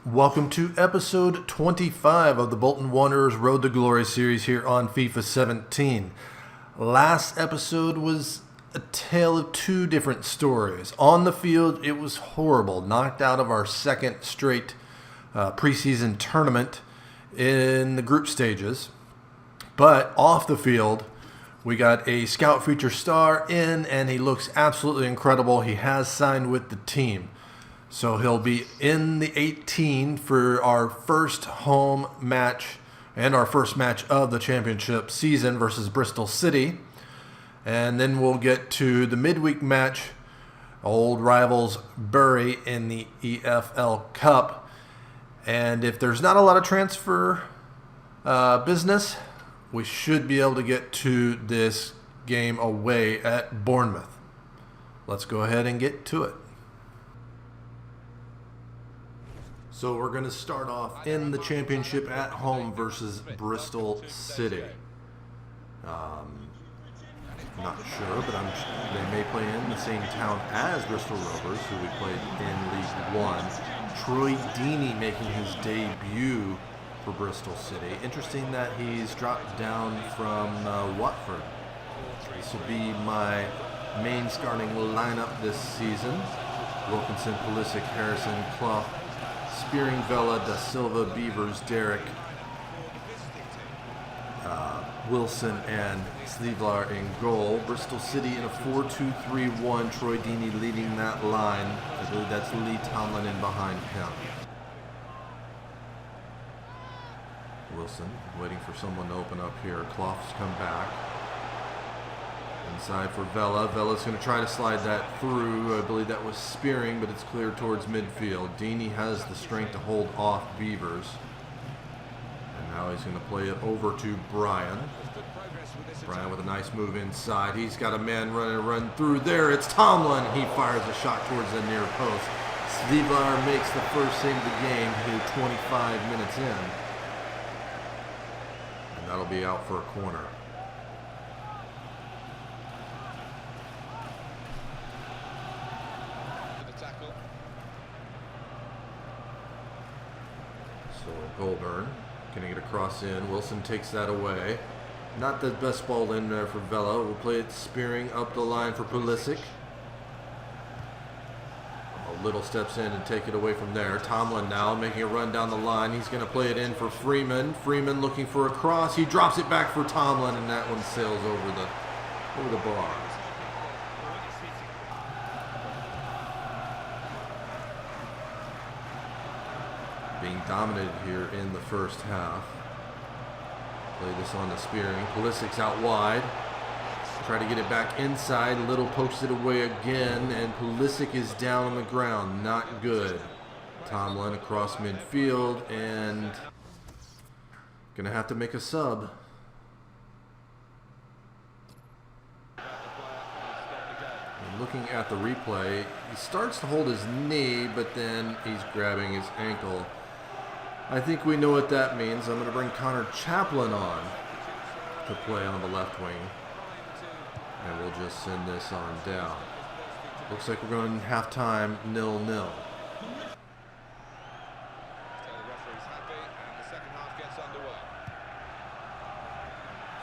Welcome to episode 25 of the Bolton Wanderers Road to Glory series here on FIFA 17. Last episode was a tale of two different stories. On the field, it was horrible. Knocked out of our second straight preseason tournament in the group stages. But off the field, we got a scout feature star in, and he looks absolutely incredible. He has signed with the team. So he'll be in the 18 for our first home match and our first match of the championship season versus Bristol City. And then we'll get to the midweek match, old rivals Bury in the EFL Cup. And if there's not a lot of transfer business, we should be able to get to this game away at Bournemouth. Let's go ahead and get to it. So we're going to start off in the championship at home versus Bristol City. Not sure, but they may play in the same town as Bristol Rovers, who we played in League One. Troy Deeney making his debut for Bristol City. Interesting that he's dropped down from Watford. This will be my main starting lineup this season. Wilkinson, Pulisic, Harrison, Clough, Spearing, Vela, Da Silva, Beavers, Derek, Wilson, and Slevlar in goal. Bristol City in a 4-2-3-1. Troy Deeney leading that line. I believe that's Lee Tomlin in behind him. Wilson waiting for someone to open up here. Clough's come back. Inside for Vela. Vela's going to try to slide that through. I believe that was Spearing, but it's clear towards midfield. Deeney has the strength to hold off Beavers. And now he's going to play it over to Brian. Brian with a nice move inside. He's got a man run through there. It's Tomlin. He fires a shot towards the near post. Slevlar makes the first save of the game here 25 minutes in. And that'll be out for a corner. Goulburn getting it across in. Wilson takes that away. Not the best ball in there for Vela. We'll play it Spearing up the line for Pulisic. Little steps in and take it away from there. Tomlin now making a run down the line. He's going to play it in for Freeman. Freeman looking for a cross. He drops it back for Tomlin, and that one sails over the bar. Being dominated here in the first half. Play this on to Spearing. Pulisic's out wide. Try to get it back inside. Little pokes it away again, and Pulisic is down on the ground. Not good. Tomlin across midfield, and gonna have to make a sub. And looking at the replay, he starts to hold his knee, but then he's grabbing his ankle. I think we know what that means. I'm going to bring Connor Chaplin on to play on the left wing. And we'll just send this on down. Looks like we're going halftime 0-0.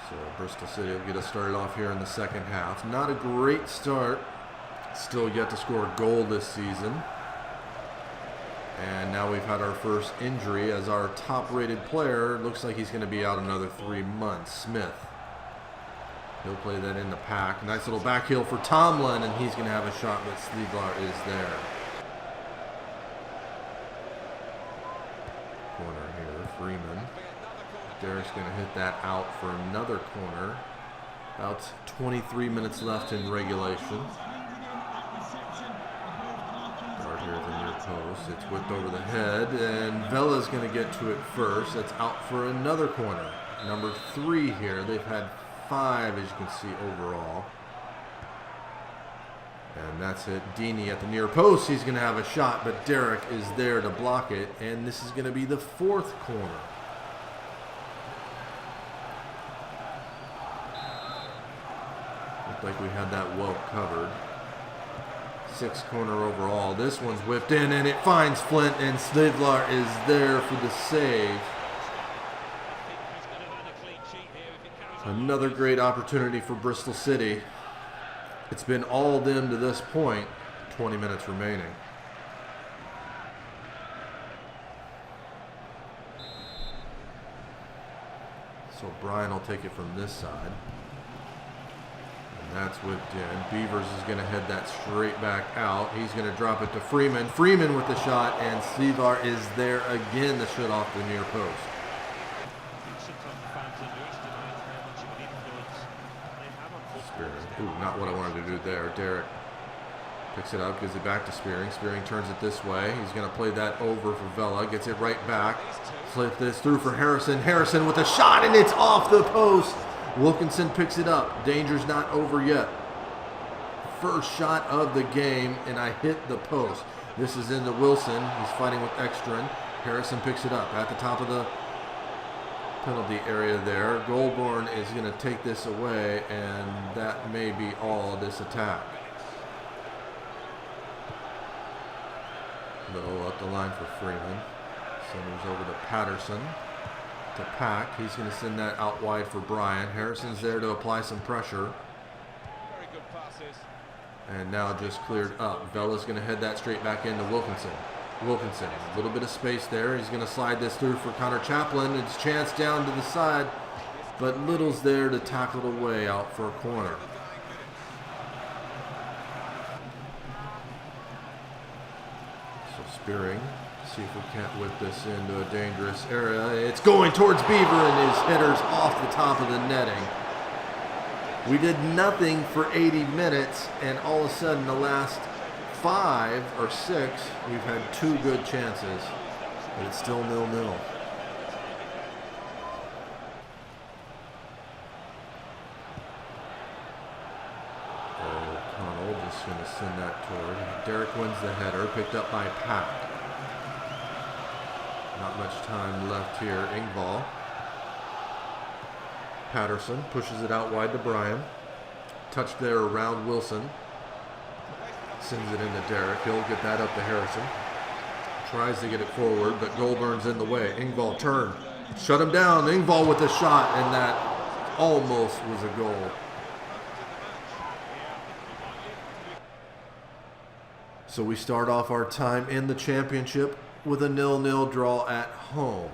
So Bristol City will get us started off here in the second half. Not a great start. Still yet to score a goal this season. And now we've had our first injury as our top-rated player. Looks like he's going to be out another 3 months. Smith. He'll play that in the pack. Nice little back heel for Tomlin, and he's going to have a shot, but Slevlar is there. Corner here, Freeman. Derek's going to hit that out for another corner. About 23 minutes left in regulation. Here at the near post. It's whipped over the head, and Vela's going to get to it first. That's out for another corner. Number 3 here. They've had 5, as you can see, overall. And that's it. Deeney at the near post. He's going to have a shot, but Derek is there to block it, and this is going to be the 4th corner. Looked like we had that well covered. 26 corner overall. This one's whipped in, and it finds Flint, and Slivlar is there for the save. Another great opportunity for Bristol City. It's been all them to this point. 20 minutes remaining. So Brian will take it from this side. And that's whipped in. Beavers is going to head that straight back out. He's going to drop it to Freeman. Freeman with the shot, and Slivlar is there again to shut off the near post. Ooh, not what I wanted to do there. Derek picks it up, gives it back to Spearing. Spearing turns it this way. He's going to play that over for Vela. Gets it right back. Slip this through for Harrison. Harrison with a shot, and it's off the post. Wilkinson picks it up. Danger's not over yet. First shot of the game, and I hit the post. This is into Wilson. He's fighting with Ekstrom. Harrison picks it up at the top of the penalty area there. Goulburn is going to take this away, and that may be all this attack. Little up the line for Freeman. Centers over to Patterson. To Pack. He's going to send that out wide for Brian. Harrison's there to apply some pressure. Very good passes. And now just cleared up. Vela's going to head that straight back into Wilkinson. Wilkinson, a little bit of space there. He's going to slide this through for Connor Chaplin. It's chance down to the side, but Little's there to tackle it away out for a corner. So Spearing, see if we can't whip this into a dangerous area. It's going towards Beaver, and his header's off the top of the netting. We did nothing for 80 minutes, and all of a sudden the last 5 or 6, we've had 2 good chances, but it's still 0-0. O'Connell just going to send that toward. Derek wins the header, picked up by Pack. Not much time left here. Engvall. Patterson pushes it out wide to Brian. Touch there around Wilson. Sends it into Derek. He'll get that up to Harrison. Tries to get it forward, but Goulburn's in the way. Engvall turn. Shut him down. Engvall with a shot, and that almost was a goal. So we start off our time in the championship with a 0-0 draw at home.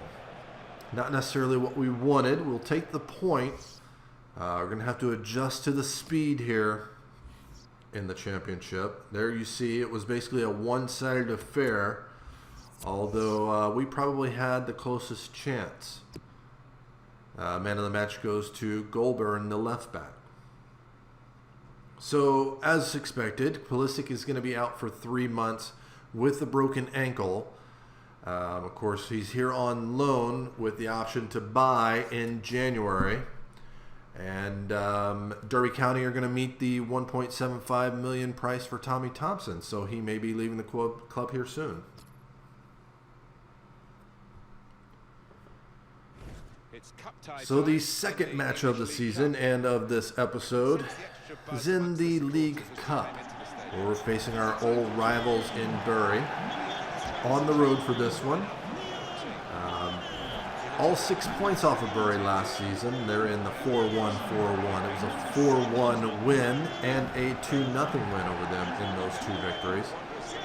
Not necessarily what we wanted. We'll take the point. We're going to have to adjust to the speed here in the championship. There you see it was basically a one-sided affair, although we probably had the closest chance. Man of the match goes to Goulburn, the left back. So, as expected, Pulisic is going to be out for 3 months with a broken ankle. Of course, he's here on loan with the option to buy in January. And Derby County are going to meet the $1.75 million price for Tommy Thompson, so he may be leaving the club here soon. So the second match of the season and of this episode is in the League Cup, where we're facing our old rivals in Bury. On the road for this one. All 6 points off of Bury last season. They're in the 4-1-4-1. It was a 4-1 win and a 2-0 win over them in those 2 victories.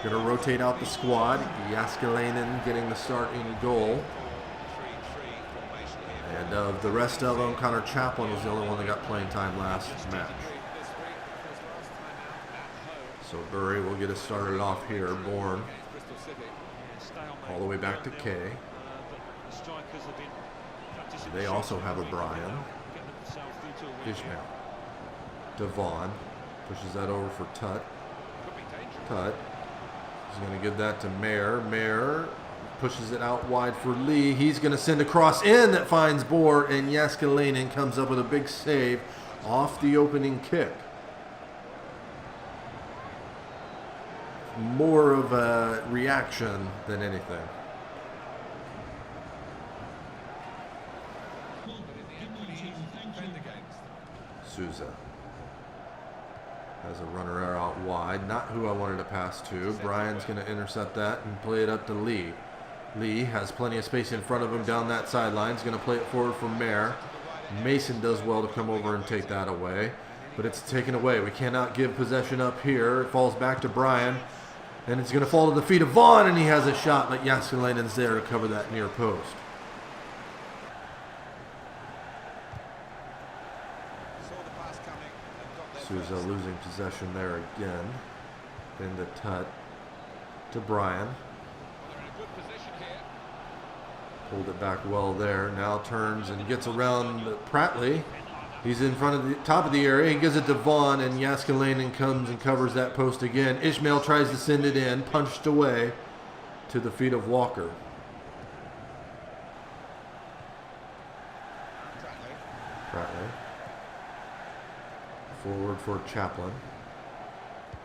Going to rotate out the squad. Jaskelainen getting the start in goal. And of the rest of them, Connor Chaplin was the only one that got playing time last match. So Bury will get us started off here. Bourne all the way back to K. They also have a Brian. Ishmael. Devon pushes that over for Tut. Tut is going to give that to Mayer. Mayer pushes it out wide for Lee. He's going to send a cross in that finds Bohr, and Jaskelainen comes up with a big save off the opening kick. More of a reaction than anything. Souza. Has a runner out wide. Not who I wanted to pass to. Brian's going to intercept that and play it up to Lee. Lee has plenty of space in front of him down that sideline. He's going to play it forward for Mayer. Mason does well to come over and take that away. But it's taken away. We cannot give possession up here. It falls back to Brian. And it's going to fall to the feet of Vaughn, and he has a shot, but Jääskeläinen's there to cover that near post. Souza losing possession there again. Then the tut to Brian. Pulled it back well there. Now turns and gets around Prattley. He's in front of the top of the area. He gives it to Vaughn, and Jääskeläinen comes and covers that post again. Ishmael tries to send it in, punched away to the feet of Walker. Prattley. Forward for Chaplin.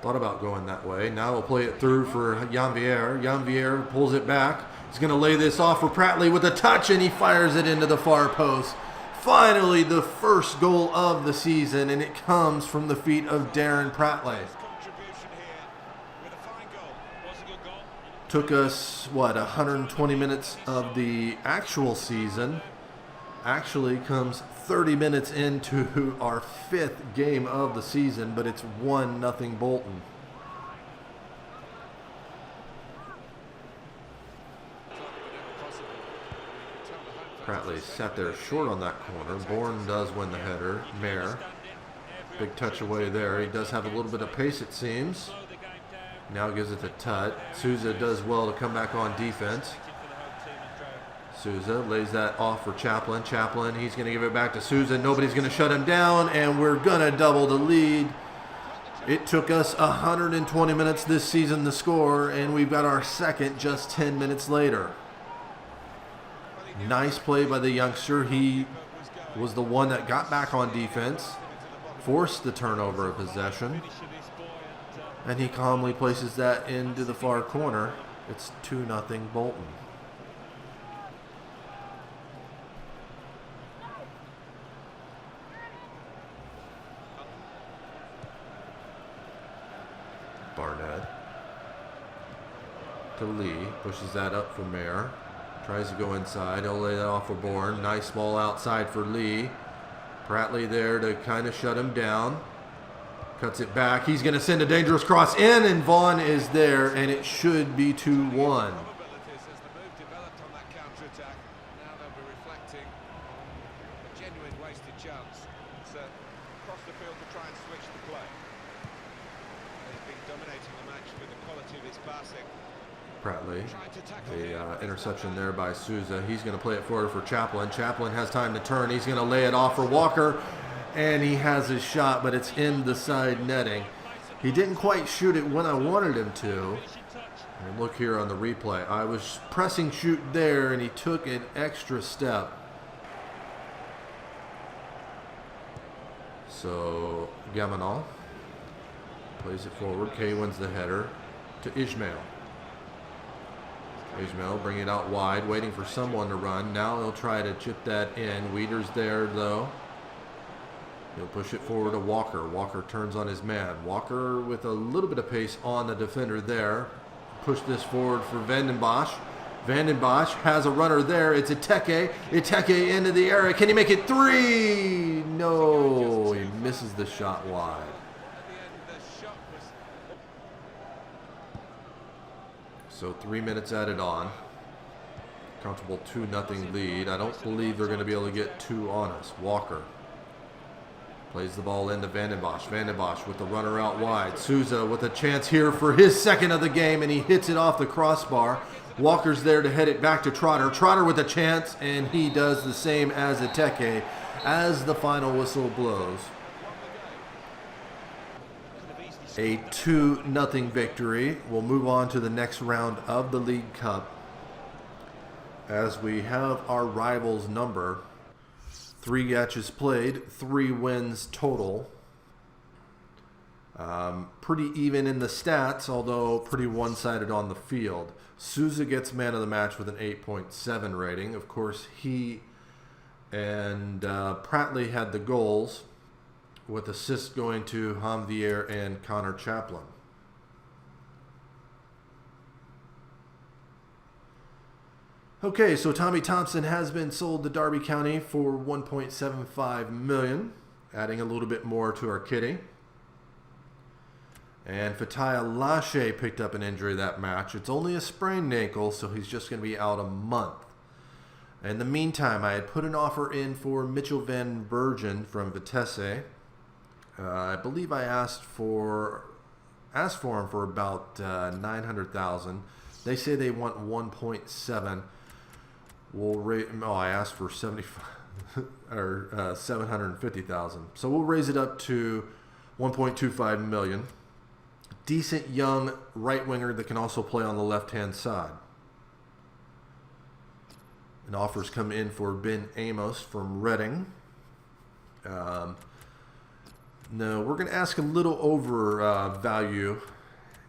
Thought about going that way. Now we'll play it through for Janvier. Janvier pulls it back. He's going to lay this off for Prattley with a touch, and he fires it into the far post. Finally, the first goal of the season, and it comes from the feet of Darren Prattley. Took us, 120 minutes of the actual season. Actually comes 30 minutes into our 5th game of the season, but it's 1-0 Bolton. Prattley sat there short on that corner. Bourne does win the header. Mayer, big touch away there. He does have a little bit of pace, it seems. Now gives it to Tut. Souza does well to come back on defense. Souza lays that off for Chaplin. Chaplin, he's going to give it back to Souza. Nobody's going to shut him down, and we're going to double the lead. It took us 120 minutes this season to score, and we've got our second just 10 minutes later. Nice play by the youngster. He was the one that got back on defense, forced the turnover of possession, and he calmly places that into the far corner. It's 2-0 Bolton. Barnett to Lee, pushes that up for Mayer. Tries to go inside. He'll lay that off for Bourne. Nice ball outside for Lee. Prattley there to kind of shut him down. Cuts it back. He's going to send a dangerous cross in, and Vaughn is there, and it should be 2-1. Prattley, the interception there by Souza. He's going to play it forward for Chaplin. Chaplin has time to turn. He's going to lay it off for Walker, and he has his shot, but it's in the side netting. He didn't quite shoot it when I wanted him to. And look here on the replay. I was pressing shoot there, and he took an extra step. So Gamanal plays it forward. Kay wins the header to Ishmael. Ishmael bring it out wide, waiting for someone to run. Now he'll try to chip that in. Weeder's there, though. He'll push it forward to Walker. Walker turns on his man. Walker with a little bit of pace on the defender there. Push this forward for Vandenbosch. Vandenbosch has a runner there. It's Iteke. Iteke into the area. Can he make it 3? No, he misses the shot wide. So 3 minutes added on. Comfortable 2-0 lead. I don't believe they're going to be able to get 2 on us. Walker plays the ball into Vandenbosch. Vandenbosch with the runner out wide. Souza with a chance here for his second of the game, and he hits it off the crossbar. Walker's there to head it back to Trotter. Trotter with a chance, and he does the same as Iteke as the final whistle blows. A 2-0 victory. We'll move on to the next round of the League Cup as we have our rivals number. 3 matches played, 3 wins total. Pretty even in the stats, although pretty one-sided on the field. Souza gets man of the match with an 8.7 rating. Of course, he and Prattley had the goals. with assists going to Javier and Connor Chaplin. Okay, so Tommy Thompson has been sold to Derby County for $1.75 million, adding a little bit more to our kitty. And Fataya Lashe picked up an injury that match. It's only a sprained ankle, so he's just going to be out a month. In the meantime, I had put an offer in for Mitchell Van Bergen from Vitesse. I believe I asked for him for about $900,000. They say they want 1.7. I asked for 75 or $750,000. So we'll raise it up to 1.25 million. Decent young right winger that can also play on the left-hand side. And offers come in for Ben Amos from Reading. No, we're going to ask a little over value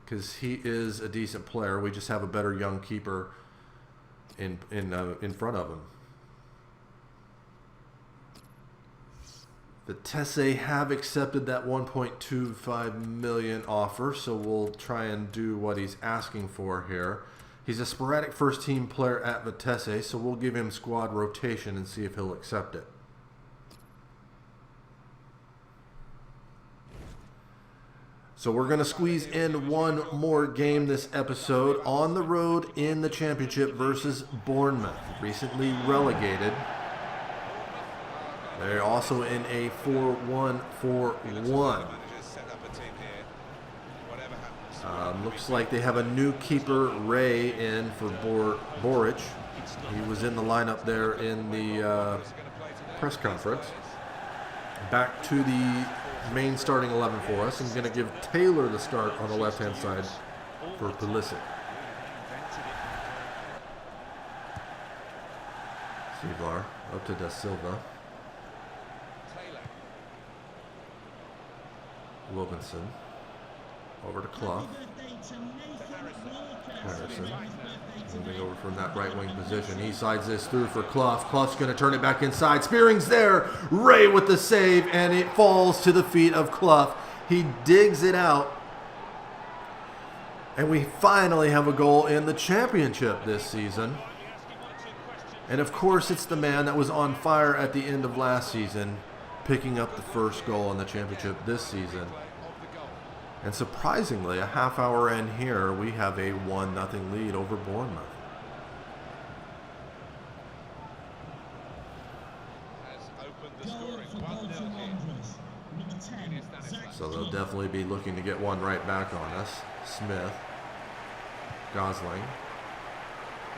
because he is a decent player. We just have a better young keeper in front of him. The Tesse have accepted that 1.25 million offer, so we'll try and do what he's asking for here. He's a sporadic first-team player at Vitesse, so we'll give him squad rotation and see if he'll accept it. So we're going to squeeze in one more game this episode on the road in the championship versus Bournemouth, recently relegated. They're also in a 4-1-4-1. Looks like they have a new keeper, Ray, in for Boric. He was in the lineup there in the press conference. Back to the main starting 11 for us. I'm going to give Taylor the start on the left-hand side for Pulisic. Sivar up to Da Silva. Wilkinson over to Clough. Harrison moving over from that right wing position. He slides this through for Clough. Clough's going to turn it back inside. Spearing's there. Ray with the save, and it falls to the feet of Clough. He digs it out. And we finally have a goal in the championship this season. And of course, it's the man that was on fire at the end of last season, picking up the first goal in the championship this season. And surprisingly, a half hour in here, we have a 1-0 lead over Bournemouth. So they'll definitely be looking to get one right back on us. Smith, Gosling,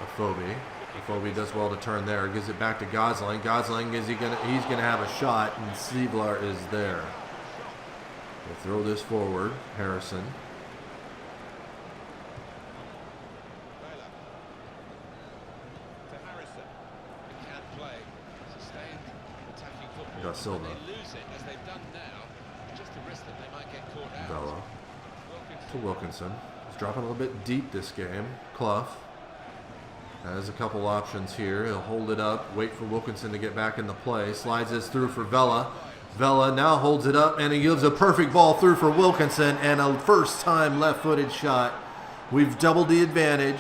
Afobe. Afobe does well to turn there. Gives it back to Gosling. Gosling, he's gonna have a shot, and Sievlar is there. We'll throw this forward. Harrison. Da Silva. Vela. To Wilkinson. He's dropping a little bit deep this game. Clough has a couple options here. He'll hold it up, wait for Wilkinson to get back in the play. Slides this through for Vela. Vela now holds it up, and he gives a perfect ball through for Wilkinson, and a first-time left-footed shot. We've doubled the advantage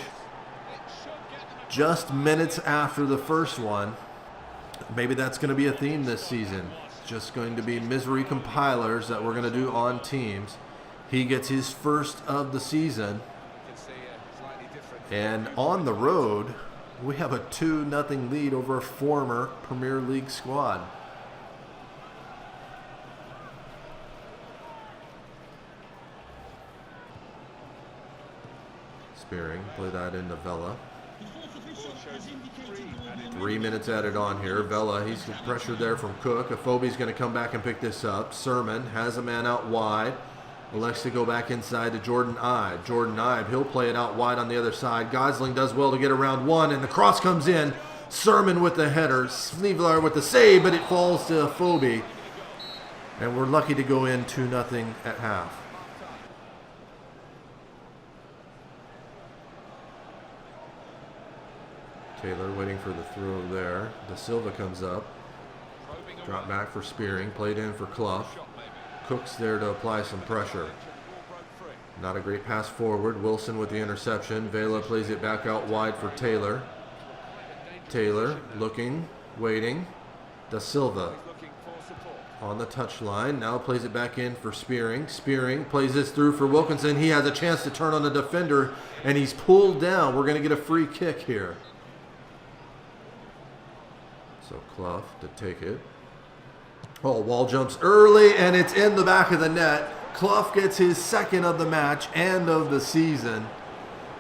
just minutes after the first one. Maybe that's going to be a theme this season. It's just going to be misery compilers that we're going to do on teams. He gets his first of the season. And on the road, we have a 2-0 lead over a former Premier League squad. Spearing, play that into Vela. 3 minutes added on here. Vela, he's pressured there from Cook. Afobe's going to come back and pick this up. Sermon has a man out wide. Elects to go back inside to Jordan Ibe. Jordan Ibe, he'll play it out wide on the other side. Gosling does well to get around one, and the cross comes in. Sermon with the header. Snevlar with the save, but it falls to Afobe. And we're lucky to go in 2-0 at half. Taylor waiting for the throw there. Da Silva comes up. Drop back for Spearing. Played in for Clough. Cooks there to apply some pressure. Not a great pass forward. Wilson with the interception. Vela plays it back out wide for Taylor. Taylor looking, waiting. Da Silva on the touchline. Now plays it back in for Spearing. Spearing plays this through for Wilkinson. He has a chance to turn on the defender, and he's pulled down. We're going to get a free kick here. So Clough to take it. Oh, Wall jumps early, and it's in the back of the net. Clough gets his second of the match and of the season.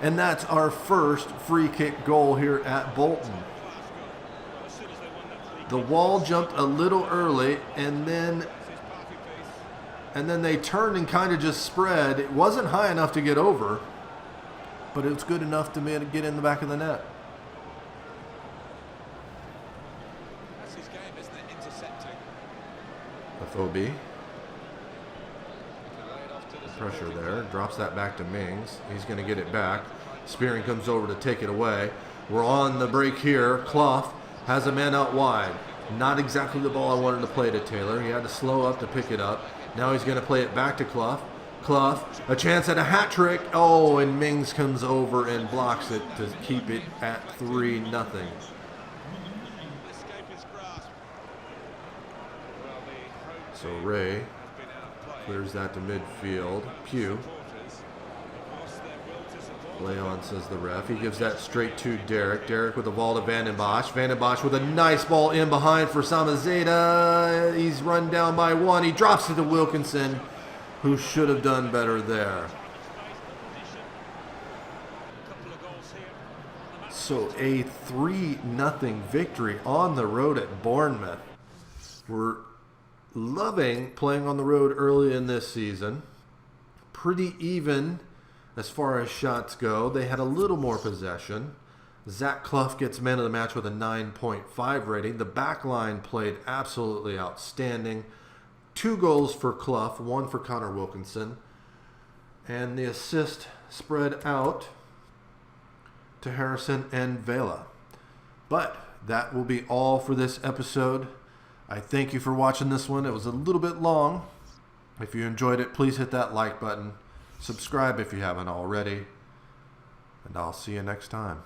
And that's our first free kick goal here at Bolton. The Wall jumped a little early, and then they turned and kind of just spread. It wasn't high enough to get over, but it was good enough to get in the back of the net. That's his game, isn't it? Intercepting. FOB. Pressure there. Drops that back to Mings. He's going to get it back. Spearing comes over to take it away. We're on the break here. Clough has a man out wide. Not exactly the ball I wanted to play to Taylor. He had to slow up to pick it up. Now he's going to play it back to Clough. Clough, a chance at a hat trick. Oh, and Mings comes over and blocks it to keep it at 3-0. So Ray clears that to midfield. Pugh. Play on, says the ref. He gives that straight to Derek. Derek with the ball to Van den Bosch. Van den Bosch with a nice ball in behind for Samazeda. He's run down by one. He drops it to Wilkinson, who should have done better there. So a 3-0 victory on the road at Bournemouth. We're loving playing on the road early in this season. Pretty even as far as shots go. They had a little more possession. Zach Clough gets man of the match with a 9.5 rating. The back line played absolutely outstanding. 2 goals for Clough, 1 for Connor Wilkinson. And the assist spread out to Harrison and Vela. But that will be all for this episode. I thank you for watching this one. It was a little bit long. If you enjoyed it, please hit that like button. Subscribe if you haven't already. And I'll see you next time.